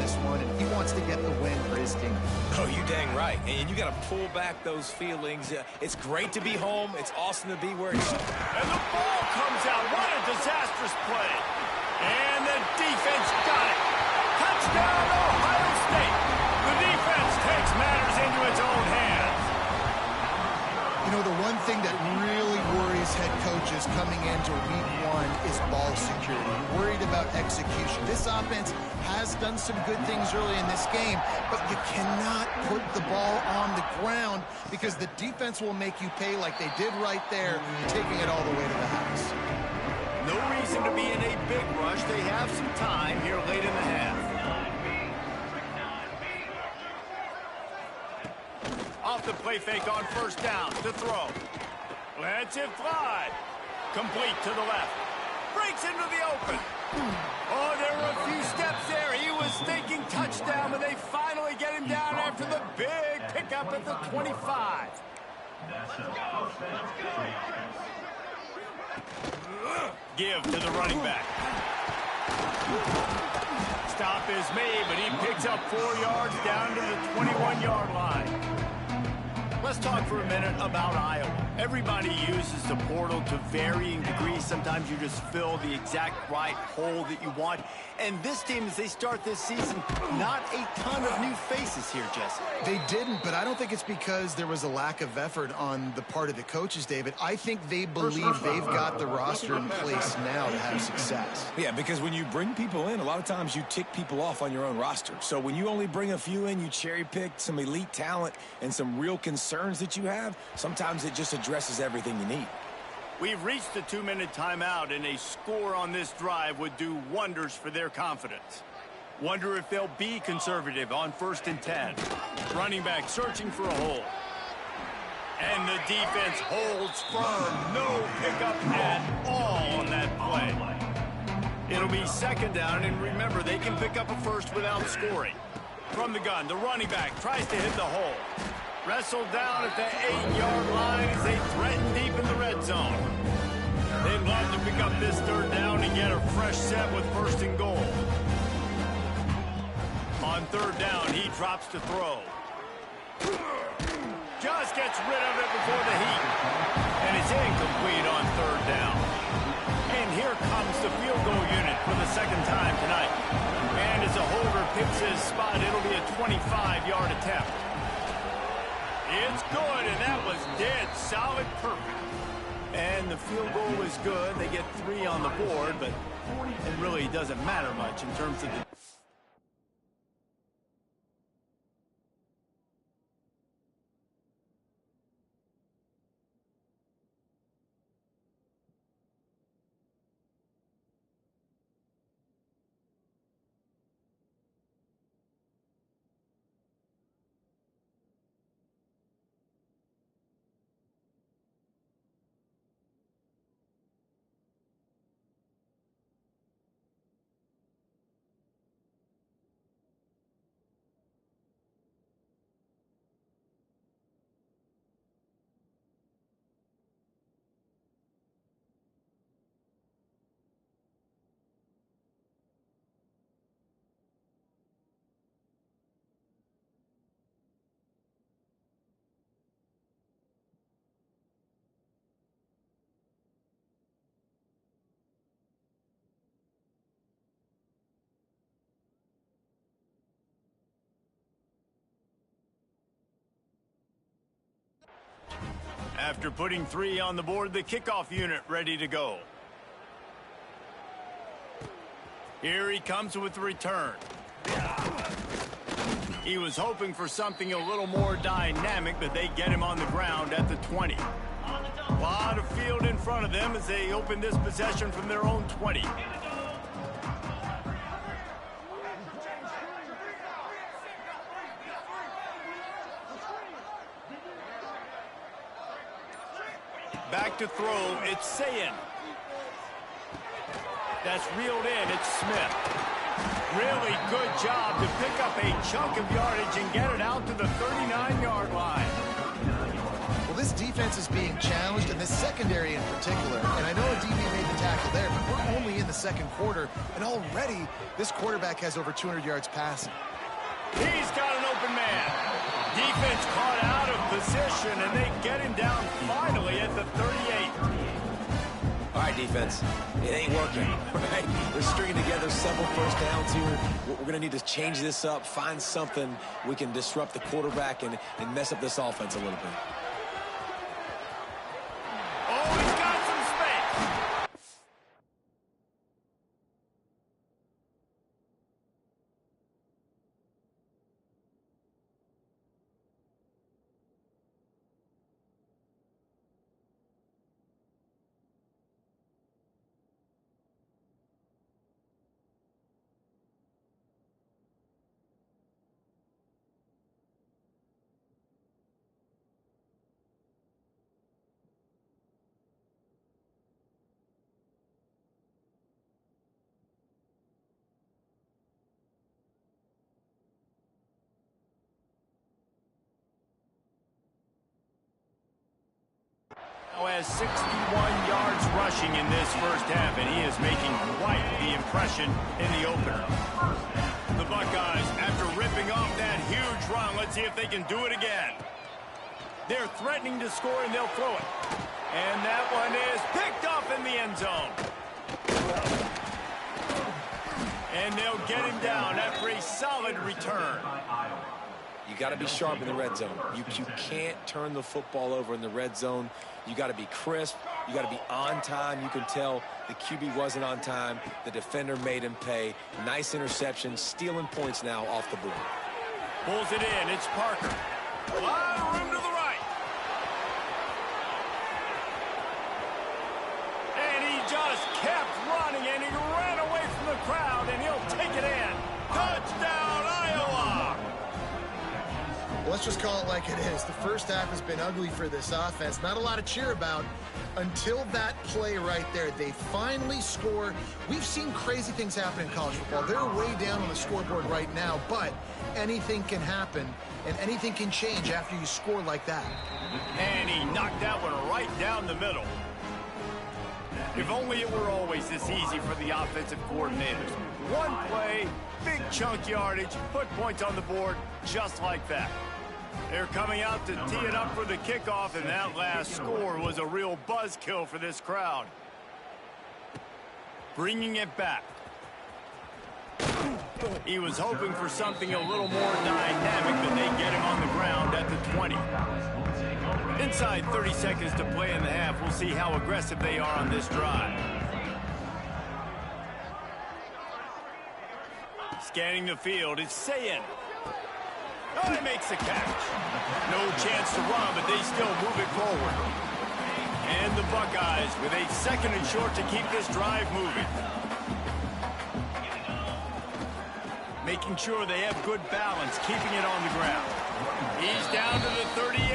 this one, and he wants to get the win for his team. Oh, you dang right. And you got to pull back those feelings. It's great to be home. It's awesome to be where it's... And the ball comes out. What a disastrous play. And the defense got it. Touchdown, Ohio State. The defense takes matters into its own hands. You know, the one thing that really worries head coaches coming into week one is ball security. You're worried about execution. This offense has done some good things early in this game, but you cannot put the ball on the ground because the defense will make you pay like they did right there, taking it all the way to the house. No reason to be in a big rush. They have some time here late in the half. Off the play fake on first down to throw. Lets it fly. Complete to the left. Breaks into the open. Oh, there were a few steps there. He was thinking touchdown, but they finally get him down after the big pickup at the 25. Give to the running back. Stop is made, but he picks up 4 yards down to the 21-yard line. Let's talk for a minute about Iowa. Everybody uses the portal to varying degrees. Sometimes you just fill the exact right hole that you want. And this team, as they start this season, not a ton of new faces here, Jesse. They didn't, but I don't think it's because there was a lack of effort on the part of the coaches, David. I think they believe they've got the roster in place now to have success. Yeah, because when you bring people in, a lot of times you tick people off on your own roster. So when you only bring a few in, you cherry-pick some elite talent and some real concerns that you have, sometimes it just addresses everything you need. We've reached the 2-minute timeout, and a score on this drive would do wonders for their confidence. Wonder if they'll be conservative on 1st and 10. Running back searching for a hole. And the defense holds firm. No pickup at all on that play. It'll be 2nd down, and remember, they can pick up a first without scoring. From the gun, the running back tries to hit the hole. Wrestled down at the 8-yard line as they threaten deep in the red zone. They'd love to pick up this 3rd down and get a fresh set with 1st and goal. On 3rd down, he drops to throw. Just gets rid of it before the heat. And it's incomplete on 3rd down. And here comes the field goal unit for the 2nd time tonight. And as a holder picks his spot, it'll be a 25-yard attempt. It's good, and that was dead solid perfect. And the field goal is good. They get 3 on the board, but it really doesn't matter much in terms of the... After putting 3 on the board, the kickoff unit ready to go. Here he comes with the return. He was hoping for something a little more dynamic, but they get him on the ground at the 20. A lot of field in front of them as they open this possession from their own 20. Back to throw, it's Sayin. That's reeled in, it's Smith. Really good job to pick up a chunk of yardage and get it out to the 39-yard line. Well, this defense is being challenged, and this secondary in particular. And I know a DB made the tackle there, but we're only in the second quarter, and already this quarterback has over 200 yards passing. He's got an open man. Defense caught out of position, and they get him down finally at the 38. All right, defense, it ain't working, right? We're stringing together several first downs here. We're going to need to change this up, find something we can disrupt the quarterback and mess up this offense a little bit. Oh, he's got some space. Has 61 yards rushing in this first half, and he is making quite the impression in the opener. The Buckeyes, after ripping off that huge run, let's see if they can do it again. They're threatening to score, and they'll throw it. And that one is picked off in the end zone. And they'll get him down after a solid return. You got to be sharp in the red zone. You can't turn the football over in the red zone. You got to be crisp. You got to be on time. You can tell the QB wasn't on time. The defender made him pay. Nice interception, stealing points now off the board. Pulls it in. It's Parker. A lot of room to the right. And he just kept running, and he ran away from the crowd, and he'll take it in. Touchdown, Iowa! Let's just call it like it is. The first half has been ugly for this offense. Not a lot to cheer about until that play right there. They finally score. We've seen crazy things happen in college football. They're way down on the scoreboard right now, but anything can happen, and anything can change after you score like that. And he knocked that one right down the middle. If only it were always this easy for the offensive coordinators. One play, big chunk yardage, put points on the board just like that. They're coming out to tee it up for the kickoff, and that last score was a real buzzkill for this crowd. Bringing it back. He was hoping for something a little more dynamic, but they get him on the ground at the 20. Inside 30 seconds to play in the half. We'll see how aggressive they are on this drive. Scanning the field, it's Sayin. Oh, he makes the catch. No chance to run, but they still move it forward. And the Buckeyes with a second and short to keep this drive moving. Making sure they have good balance, keeping it on the ground. He's down to the 38.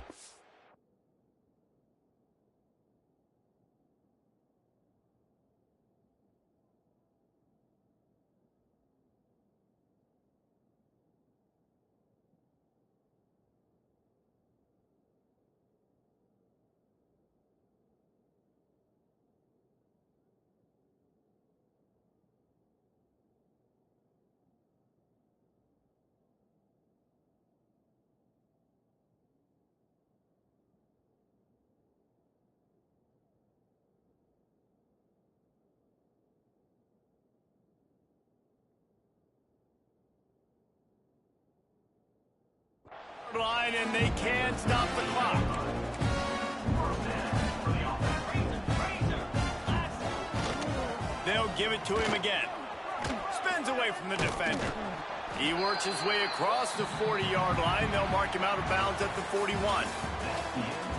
Line, and they can't stop the clock. They'll give it to him again. Spins away from the defender. He works his way across the 40-yard line. They'll mark him out of bounds at the 41.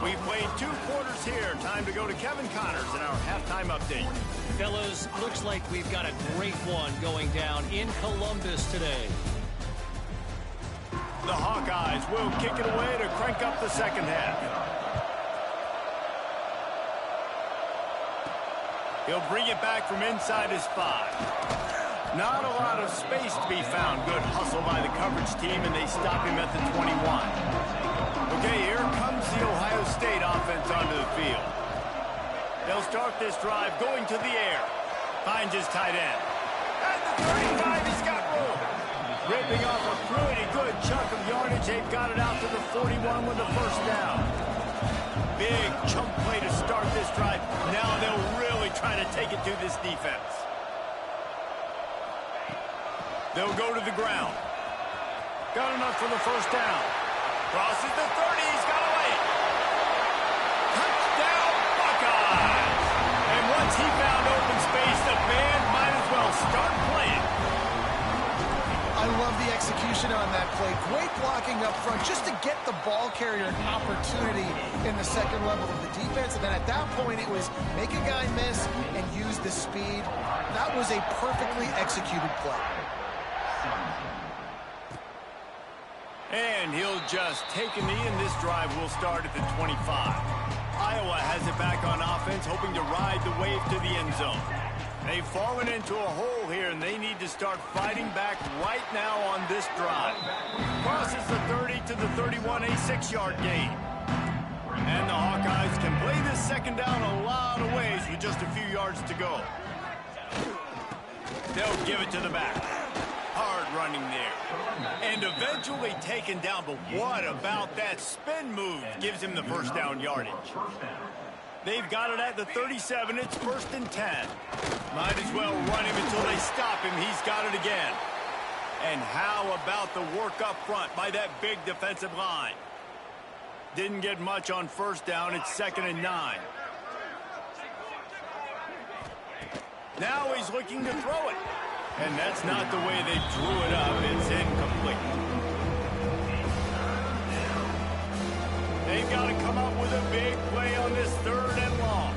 We've played 2 quarters here. Time to go to Kevin Connors in our halftime update. Fellas, looks like we've got a great one going down in Columbus today. The Hawkeyes will kick it away to crank up the second half. He'll bring it back from inside his 5. Not a lot of space to be found. Good hustle by the coverage team, and they stop him at the 21. Okay, here comes the Ohio State offense onto the field. They'll start this drive going to the air. Finds his tight end. At the 35, he's got room. Ripping off a pretty good chunk of yardage. They've got it out to the 41 with the first down. Big chunk play to start this drive. Now they'll really try to take it to this defense. They'll go to the ground. Got enough for the first down. Crosses the 30. He's got away. Touchdown, Buckeyes. And once he found open space, the band might as well start playing. I love the execution on that play. Great blocking up front just to get the ball carrier an opportunity in the second level of the defense. And then at that point, it was make a guy miss and use the speed. That was a perfectly executed play. And he'll just take a knee, and this drive will start at the 25. Iowa has it back on offense, hoping to ride the wave to the end zone. They've fallen into a hole here, and they need to start fighting back right now on this drive. Crosses the 30 to the 31, a 6-yard gain. And the Hawkeyes can play this second down a lot of ways with just a few yards to go. They'll give it to the back. Hard running there. And eventually taken down, but what about that spin move? Gives him the first down yardage. They've got it at the 37. It's 1st and 10. Might as well run him until they stop him. He's got it again. And how about the work up front by that big defensive line? Didn't get much on first down. It's 2nd and 9. Now he's looking to throw it. And that's not the way they drew it up. It's incomplete. They've got to come up with a big play on this 3rd and long.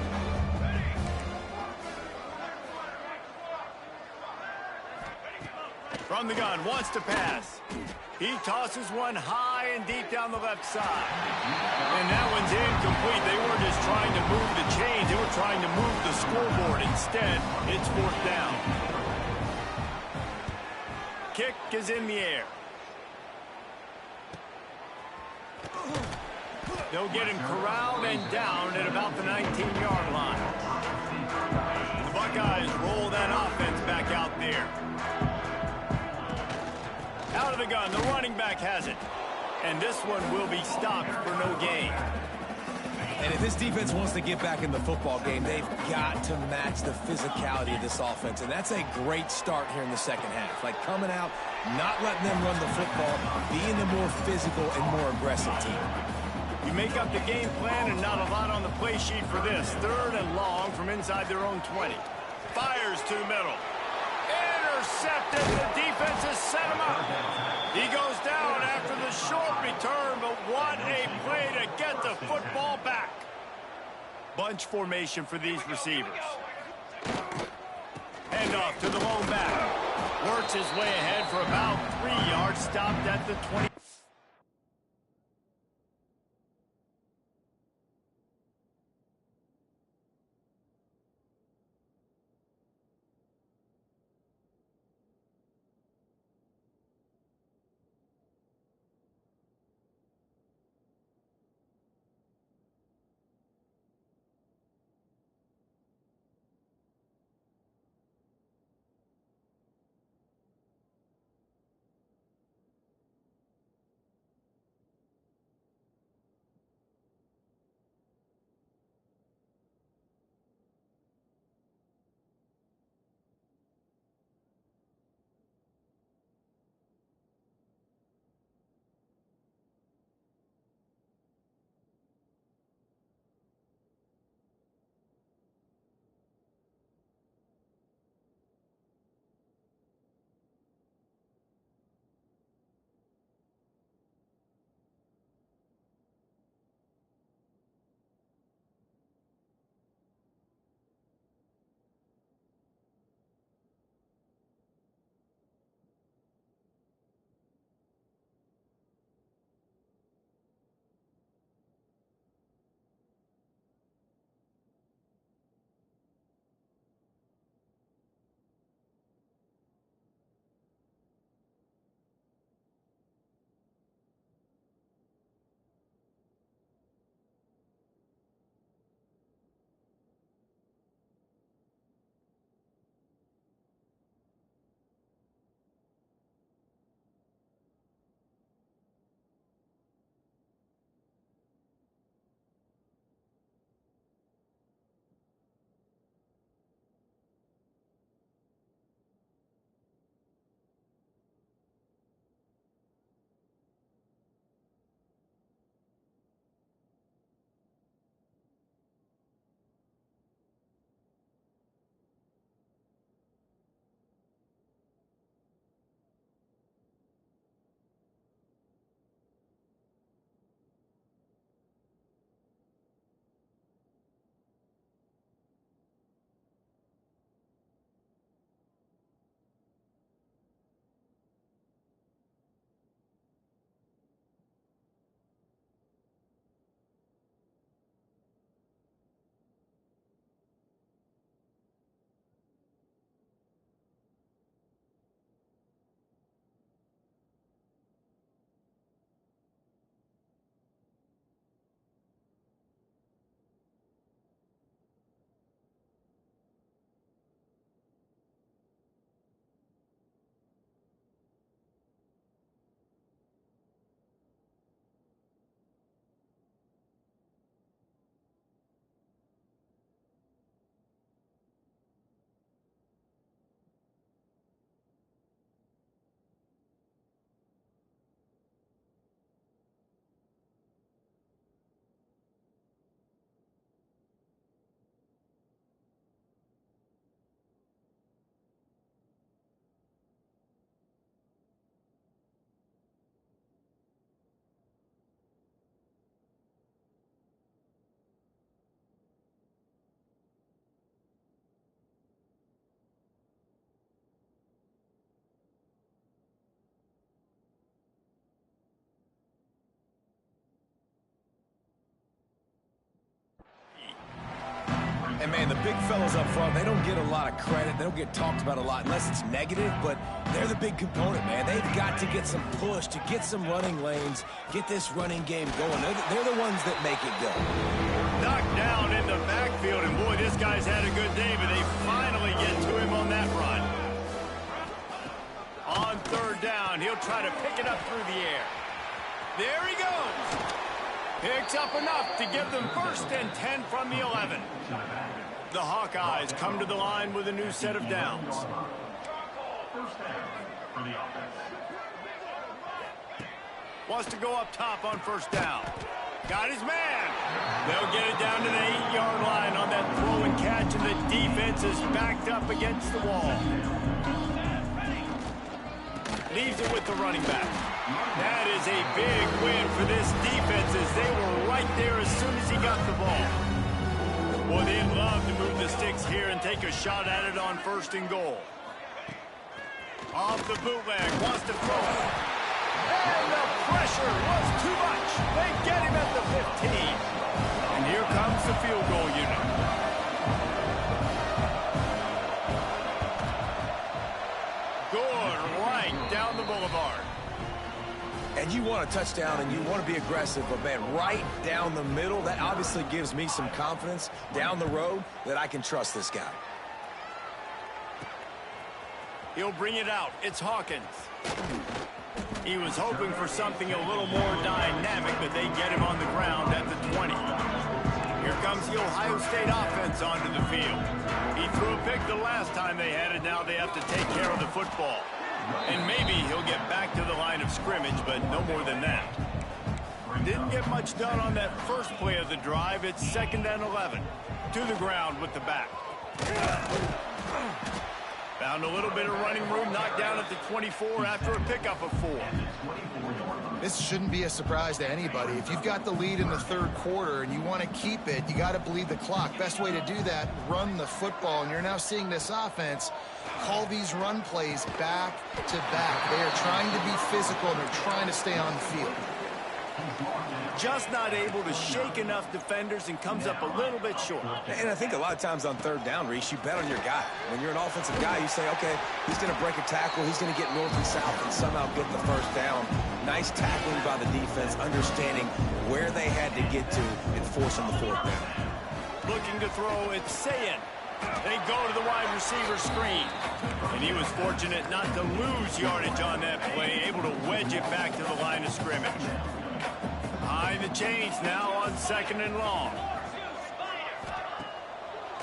From the gun, wants to pass. He tosses one high and deep down the left side. And that one's incomplete. They weren't just trying to move the chains. They were trying to move the scoreboard. Instead, it's 4th down. Kick is in the air. They'll get him corralled and down at about the 19-yard line. The Buckeyes roll that offense back out there. Out of the gun, the running back has it. And this one will be stopped for no gain. And if this defense wants to get back in the football game, they've got to match the physicality of this offense. And that's a great start here in the second half. Like coming out, not letting them run the football, being the more physical and more aggressive team. You make up the game plan and not a lot on the play sheet for this. 3rd and long from inside their own 20. Fires to the middle. Intercepted. The defense has set him up. He goes down after the short return, but what a play to get the football back. Bunch formation for these receivers. Handoff to the lone back. Works his way ahead for about 3 yards. Stopped at the 20. And, man, the big fellas up front, they don't get a lot of credit. They don't get talked about a lot unless it's negative, but they're the big component, man. They've got to get some push, to get some running lanes, get this running game going. They're the ones that make it go. Knocked down in the backfield, and boy, this guy's had a good day, but they finally get to him on that run. On third down, he'll try to pick it up through the air. There he goes. Picks up enough to give them 1st and 10 from the 11. The Hawkeyes come to the line with a new set of downs. Wants to go up top on 1st down. Got his man. They'll get it down to the 8-yard line on that throw and catch, and the defense is backed up against the wall. Leaves it with the running back. That is a big win for this defense as they were right there as soon as he got the ball. Boy, they'd love to move the sticks here and take a shot at it on 1st and goal. Off the bootleg, wants to throw it. And the pressure was too much. They get him at the 15. And here comes the field goal unit. Good right down the boulevard. And you want a touchdown and you want to be aggressive, but, man, right down the middle, that obviously gives me some confidence down the road that I can trust this guy. He'll bring it out. It's Hawkins. He was hoping for something a little more dynamic, but they get him on the ground at the 20. Here comes the Ohio State offense onto the field. He threw a pick the last time they had it. Now they have to take care of the football. And maybe he'll get back to the line of scrimmage, but no more than that. Didn't get much done on that first play of the drive. It's 2nd and 11. To the ground with the back. Found a little bit of running room, knocked down at the 24 after a pickup of 4. This shouldn't be a surprise to anybody. If you've got the lead in the 3rd quarter and you want to keep it, you got to bleed the clock. Best way to do that, run the football. And you're now seeing this offense call these run plays back to back. They are trying to be physical, and they're trying to stay on the field. Just not able to shake enough defenders and comes up a little bit short. And I think a lot of times on 3rd down, Reese, you bet on your guy. When you're an offensive guy, you say, okay, he's going to break a tackle, he's going to get north and south and somehow get the 1st down. Nice tackling by the defense, understanding where they had to get to and forcing the 4th down. Looking to throw, it's Sayin. They go to the wide receiver screen. And he was fortunate not to lose yardage on that play, able to wedge it back to the line of scrimmage. Behind the chains now on 2nd and long.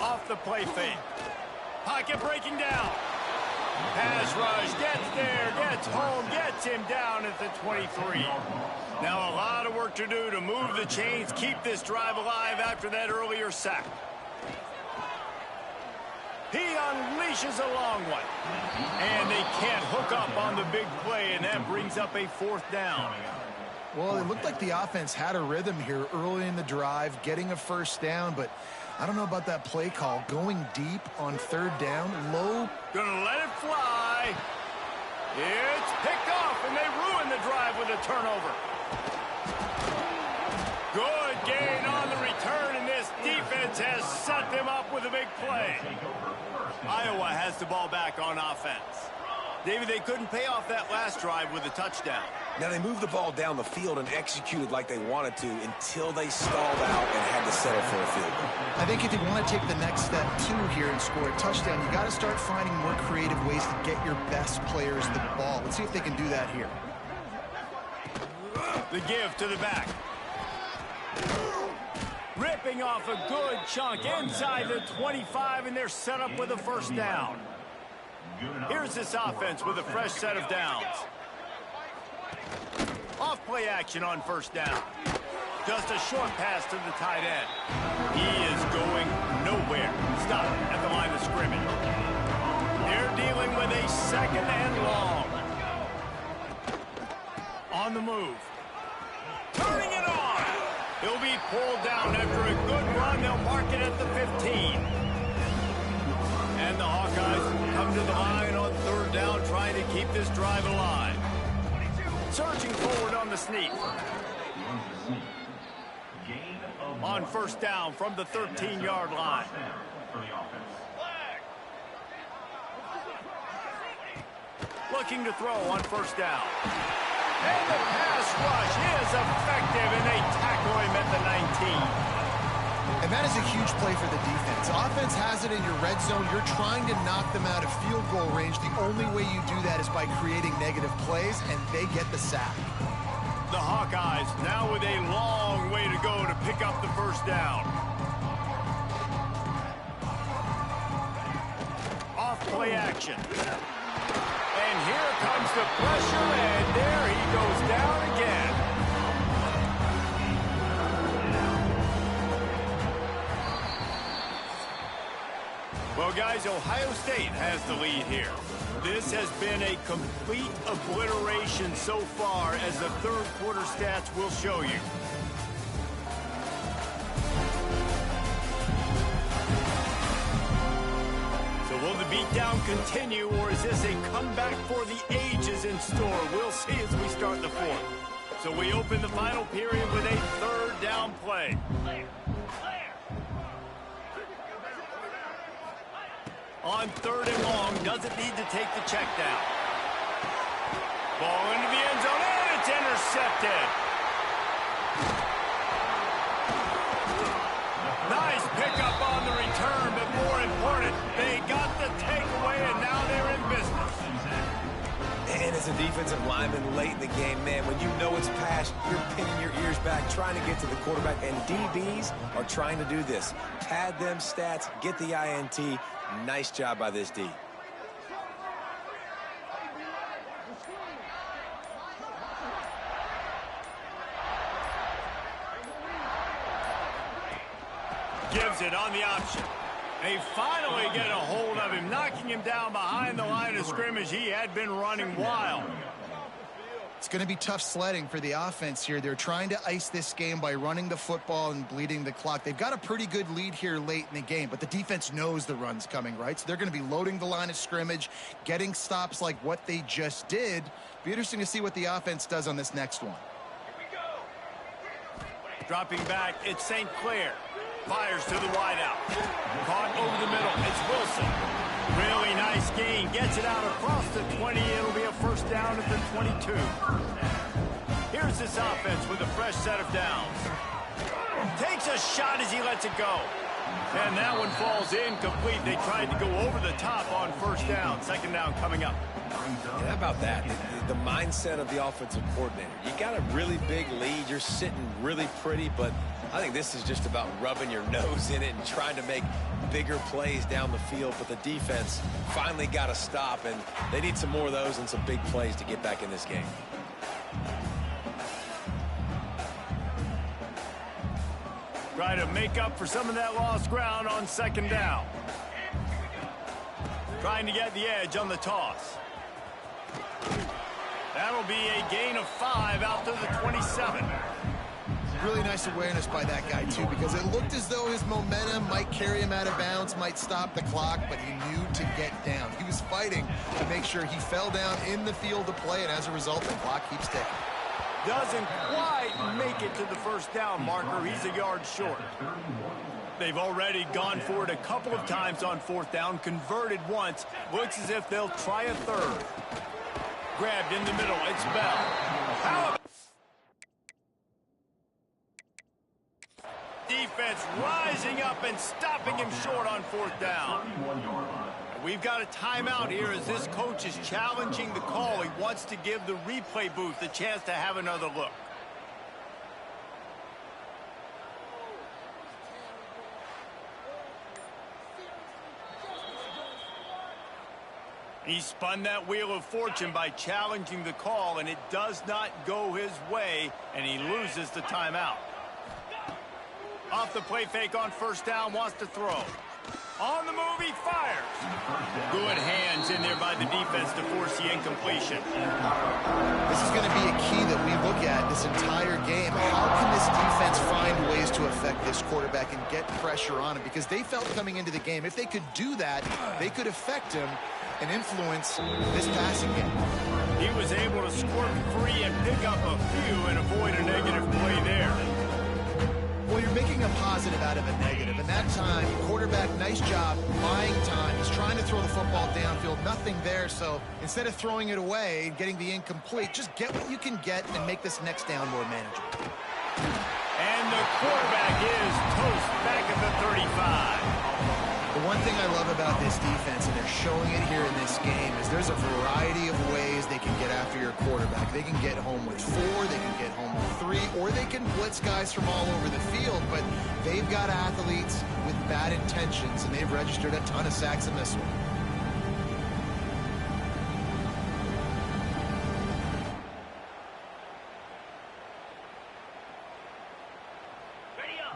Off the play fake. Pocket breaking down. Pass rush, gets there, gets home, gets him down at the 23. Now a lot of work to do to move the chains, keep this drive alive after that earlier sack. He unleashes a long one. And they can't hook up on the big play, and that brings up a 4th down. Well, it looked like the offense had a rhythm here early in the drive, getting a 1st down, but I don't know about that play call. Going deep on 3rd down, low. Gonna let it fly. It's picked off, and they ruin the drive with a turnover. Good gain on the return, and this defense has set them up with a big play. Iowa has the ball back on offense. David, they couldn't pay off that last drive with a touchdown. Now, they moved the ball down the field and executed like they wanted to until they stalled out and had to settle for a field goal. I think if you want to take the next step, too, here and score a touchdown, you got to start finding more creative ways to get your best players the ball. Let's see if they can do that here. The give to the back. Ripping off a good chunk inside the 25, and they're set up with a 1st down. Here's this offense with a fresh set of downs. Off play action on 1st down. Just a short pass to the tight end. He is going nowhere. Stop at the line of scrimmage. They're dealing with a 2nd and long. On the move. Turning it on. He'll be pulled down after a good run. They'll mark it at the 15. And the Hawkeyes come to the line on 3rd down, trying to keep this drive alive. Surging forward on the sneak. On 1st down from the 13-yard line. Looking to throw on first down. And the pass rush is effective, and they tackle him at the 19. And that is a huge play for the defense. Offense has it in your red zone. You're trying to knock them out of field goal range. The only way you do that is by creating negative plays, and they get the sack. The Hawkeyes now with a long way to go to pick up the first down. Off play action. And here comes the pressure, and there he goes down again. Well, guys, Ohio State has the lead here. This has been a complete obliteration so far, as the third quarter stats will show you. So will the beatdown continue, or is this a comeback for the ages in store? We'll see as we start the fourth. So we open the final period with a third down play. On third and long, doesn't need to take the check down. Ball into the end zone, and it's intercepted. Nice pickup on the return, but more important, they got the takeaway, and now they're in business. And as a defensive lineman late in the game, man, when you know it's past, you're pinning your ears back, trying to get to the quarterback, and DBs are trying to do this. Pad them stats, get the INT. Nice job by this D. Gives it on the option. They finally get a hold of him, knocking him down behind the line of scrimmage. He had been running wild. It's going to be tough sledding for the offense here. They're trying to ice this game by running the football and bleeding the clock. They've got a pretty good lead here late in the game, but the defense knows the run's coming, right? So they're going to be loading the line of scrimmage, getting stops like what they just did. Be interesting to see what the offense does on this next one. Dropping back, it's St. Clair. Fires to the wideout. Caught over the middle. It's Wilson. Really nice gain. Gets it out across the 20. It'll be a first down at the 22. Here's this offense with a fresh set of downs. Takes a shot as he lets it go. And that one falls incomplete. They tried to go over the top on first down. Second down coming up. And how about that? The mindset of the offensive coordinator. You got a really big lead. You're sitting really pretty, but I think this is just about rubbing your nose in it and trying to make bigger plays down the field. But the defense finally got a stop, and they need some more of those and some big plays to get back in this game. Try to make up for some of that lost ground on second down. Trying to get the edge on the toss. That'll be a gain of 5 out to the 27. Really nice awareness by that guy, too, because it looked as though his momentum might carry him out of bounds, might stop the clock, but he knew to get down. He was fighting to make sure he fell down in the field to play, and as a result, the clock keeps ticking. Doesn't quite make it to the first down marker. He's a yard short. They've already gone for it a couple of times on fourth down, converted once. Looks as if they'll try a third. Grabbed in the middle. It's Bell. How defense rising up and stopping him short on fourth down. We've got a timeout here as this coach is challenging the call. He wants to give the replay booth a chance to have another look. He spun that wheel of fortune by challenging the call, and it does not go his way, and he loses the timeout. Off the play fake on first down, wants to throw. On the move, he fires. Good hands in there by the defense to force the incompletion. This is going to be a key that we look at this entire game. How can this defense find ways to affect this quarterback and get pressure on him? Because they felt coming into the game, if they could do that, they could affect him and influence this passing game. He was able to squirt free and pick up a few and avoid a negative play there. Well, you're making a positive out of a negative. And that time, quarterback, nice job, buying time. He's trying to throw the football downfield. Nothing there, so instead of throwing it away and getting the incomplete, just get what you can get and make this next down more manageable. And the quarterback is toast back at the 35. The one thing I love about this defense, and they're showing it here in this game, is there's a variety of ways they can get after your quarterback. They can get home with 4, they can get home with 3, or they can blitz guys from all over the field, but they've got athletes with bad intentions, and they've registered a ton of sacks in this one.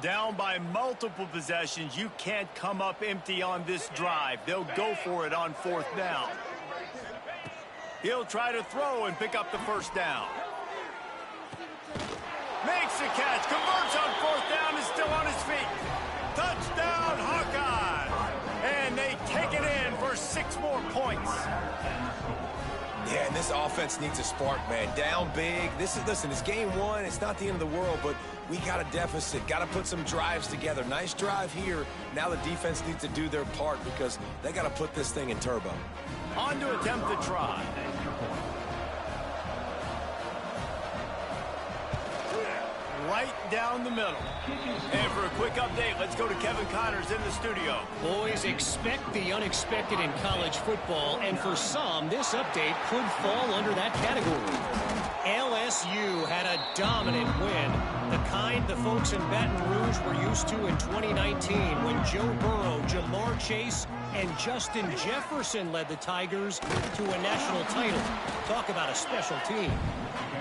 Down by multiple possessions, you can't come up empty on this drive. They'll go for it on 4th down. He'll try to throw and pick up the 1st down. Makes the catch, converts on 4th down, is still on his feet. Touchdown, Hawkeyes! And they take it in for 6 more points. Yeah, and this offense needs a spark, man. Down big. Listen, it's game 1. It's not the end of the world, but we got a deficit. Got to put some drives together. Nice drive here. Now the defense needs to do their part because they got to put this thing in turbo. On to attempt the try. Right down the middle. And for a quick update, let's go to Kevin Connors in the studio. Boys, expect the unexpected in college football, and for some, this update could fall under that category. LSU had a dominant win, the kind the folks in Baton Rouge were used to in 2019 when Joe Burrow, Jamar Chase, and Justin Jefferson led the Tigers to a national title. Talk about a special team.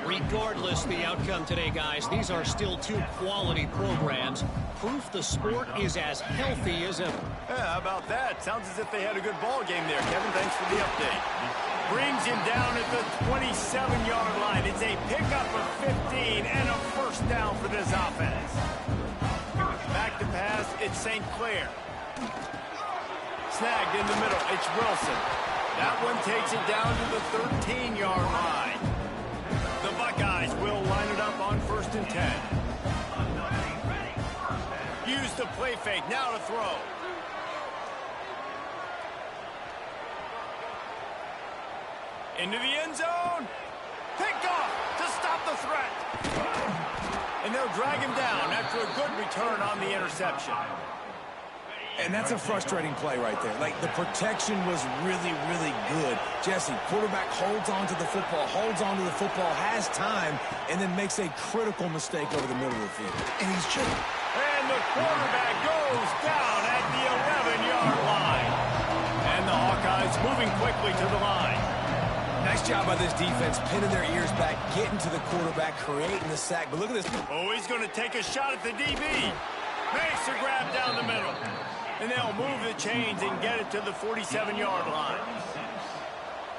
Regardless the outcome today, guys, these are still 2 quality programs. Proof the sport is as healthy as ever. Yeah, how about that? Sounds as if they had a good ball game there. Kevin, thanks for the update. Brings him down at the 27-yard line. It's a pickup of 15 and a 1st down for this offense. Back to pass, it's St. Clair. Snagged in the middle, it's Wilson. That one takes it down to the 13-yard line. The Buckeyes will line it up on 1st and 10. Use the play fake, now to throw. Into the end zone. Picked off to stop the threat. And they'll drag him down after a good return on the interception. And that's a frustrating play right there. Like, the protection was really, really good. Jesse, quarterback holds on to the football, has time, and then makes a critical mistake over the middle of the field. And he's just... And the quarterback goes down at the 11-yard line. And the Hawkeyes moving quickly to the line. Nice job by this defense, pinning their ears back, getting to the quarterback, creating the sack. But look at this. Oh, he's going to take a shot at the DB. Makes the grab down the middle. And they'll move the chains and get it to the 47-yard line.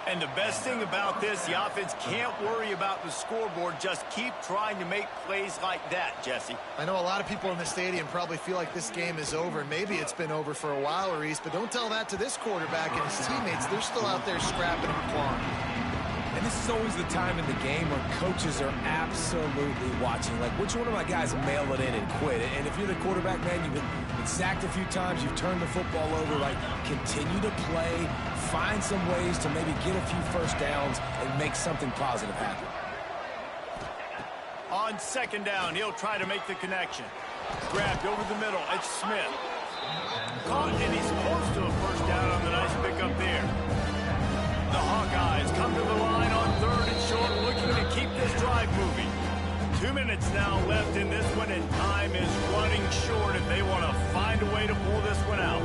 And the best thing about this, the offense can't worry about the scoreboard. Just keep trying to make plays like that, Jesse. I know a lot of people in the stadium probably feel like this game is over. Maybe it's been over for a while, Reese, but don't tell that to this quarterback and his teammates. They're still out there scrapping and clawing. And this is always the time in the game where coaches are absolutely watching. Like, which one of my guys mail it in and quit? And if you're the quarterback, man, you've been sacked a few times, you've turned the football over, like, continue to play, find some ways to maybe get a few 1st downs and make something positive happen. On 2nd down, he'll try to make the connection. Grabbed over the middle, it's Smith. Caught, and he's close to a 1st down on the nice pickup there. The Hawkeyes come to the line on 3rd and short, looking to keep this drive moving. 2 minutes now left in this one, and time is running short if they want to find a way to pull this one out.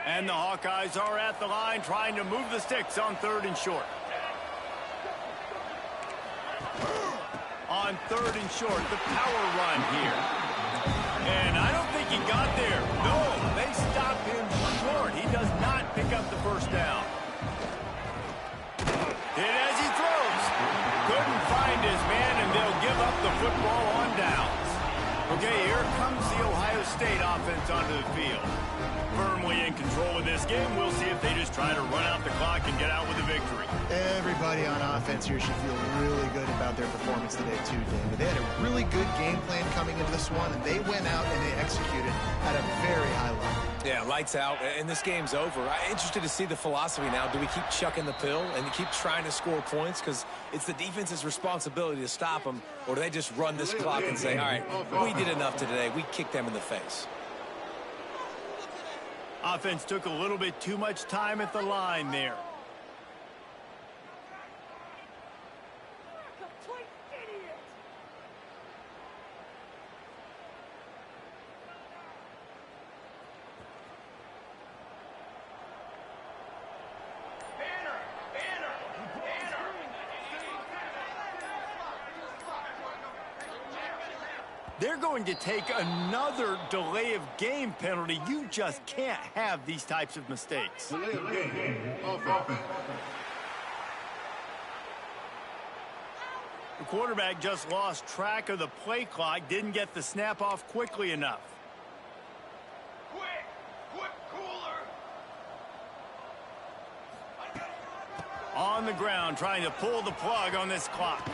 And the Hawkeyes are at the line trying to move the sticks on 3rd and short. On 3rd and short, the power run here. And I don't think he got there. No, they stopped him short. He does not pick up the 1st down. Hit as he throws. Couldn't find his man, and they'll give up the football on downs. Okay, here comes the Ohio State offense onto the field. Firmly in control of this this game, we'll see if they just try to run out the clock and get out with a victory. Everybody on offense here should feel really good about their performance today too, David. They had a really good game plan coming into this one, and they went out and they executed at a very high level. Yeah, lights out, and this game's over. I'm interested to see the philosophy now. Do we keep chucking the pill and keep trying to score points? Because it's the defense's responsibility to stop them, or do they just run this clock and say, all right, we did enough today. We kicked them in the face. Offense took a little bit too much time at the line there. They're going to take another delay of game penalty. You just can't have these types of mistakes. Delay of game. Offense. The quarterback just lost track of the play clock, didn't get the snap off quickly enough. Quick cooler. On the ground, trying to pull the plug on this clock.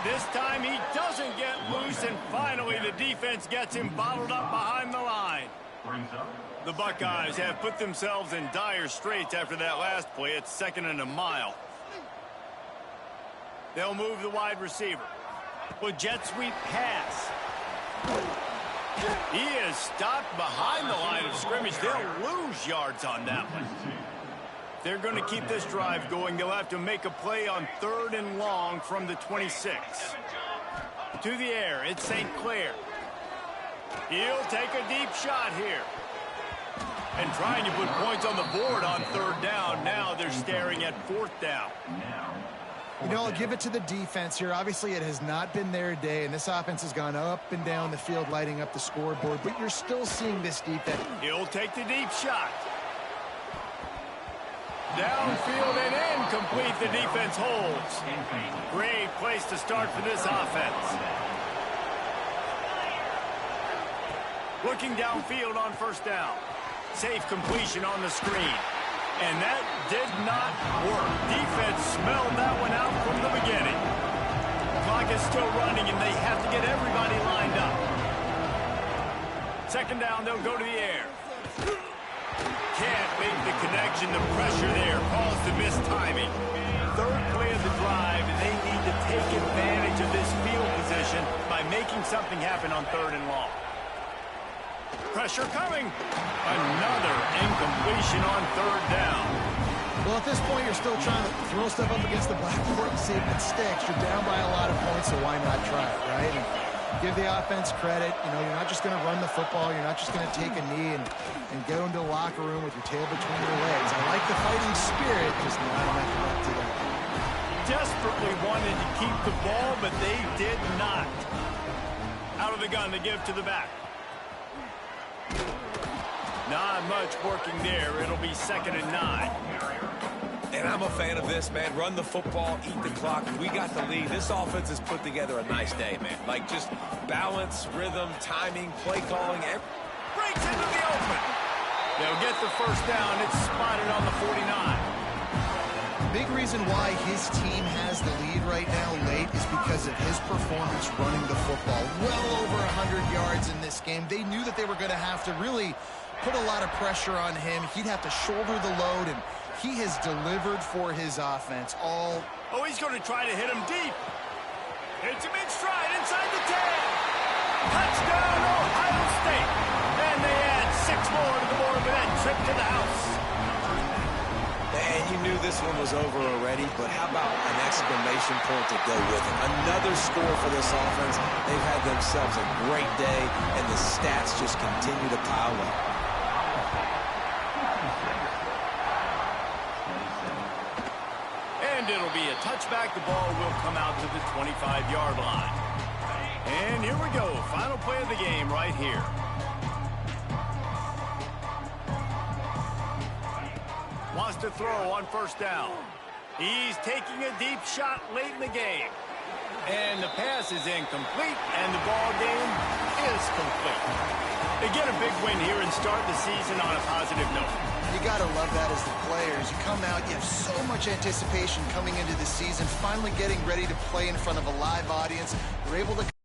This time he doesn't get loose, and finally the defense gets him bottled up behind the line. The Buckeyes have put themselves in dire straits after that last play. It's 2nd and a mile. They'll move the wide receiver. With jet sweep pass. He is stopped behind the line of scrimmage. They'll lose yards on that one. They're going to keep this drive going. They'll have to make a play on 3rd and long from the 26. To the air, it's St. Clair. He'll take a deep shot here. And trying to put points on the board on 3rd down. Now they're staring at 4th down. You know, I'll give it to the defense here. Obviously, it has not been their day, and this offense has gone up and down the field, lighting up the scoreboard. But you're still seeing this defense. He'll take the deep shot. Downfield and incomplete. The defense holds. Great place to start for this offense. Looking downfield on 1st down. Safe completion on the screen. And that did not work. Defense smelled that one out from the beginning. Clock is still running, and they have to get everybody lined up. 2nd down, they'll go to the air. Can't make the connection. The pressure there caused the missed timing. 3rd play of the drive, and they need to take advantage of this field position by making something happen on 3rd and long. Pressure coming. Another incompletion on 3rd down. Well, at this point, you're still trying to throw stuff up against the blackboard and see if it sticks. You're down by a lot of points, so why not try it, right? And give the offense credit. You know, you're not just going to run the football. You're not just going to take a knee and go into the locker room with your tail between your legs. I like the fighting spirit, just not enough left today. Desperately wanted to keep the ball, but they did not. Out of the gun to give to the back. Not much working there. It'll be 2nd and 9. And I'm a fan of this, man. Run the football, eat the clock. We got the lead. This offense has put together a nice day, man. Like, just balance, rhythm, timing, play calling. Breaks into the open. They'll get the 1st down. It's spotted on the 49. Big reason why his team has the lead right now late is because of his performance running the football. Well over 100 yards in this game. They knew that they were going to have to really put a lot of pressure on him. He'd have to shoulder the load, and he has delivered for his offense all. Oh, he's going to try to hit him deep. Hits him in stride inside the 10. Touchdown, Ohio State. And they add 6 more to the board with that trip to the house. And you knew this one was over already, but how about an exclamation point to go with it? Another score for this offense. They've had themselves a great day, and the stats just continue to pile up. And it'll be a touchback. The ball will come out to the 25-yard line. And here we go. Final play of the game right here. Wants to throw on 1st down. He's taking a deep shot late in the game. And the pass is incomplete, and the ball game is complete. They get a big win here and start the season on a positive note. You got to love that as the players. You come out, you have so much anticipation coming into the season, finally getting ready to play in front of a live audience. They're able to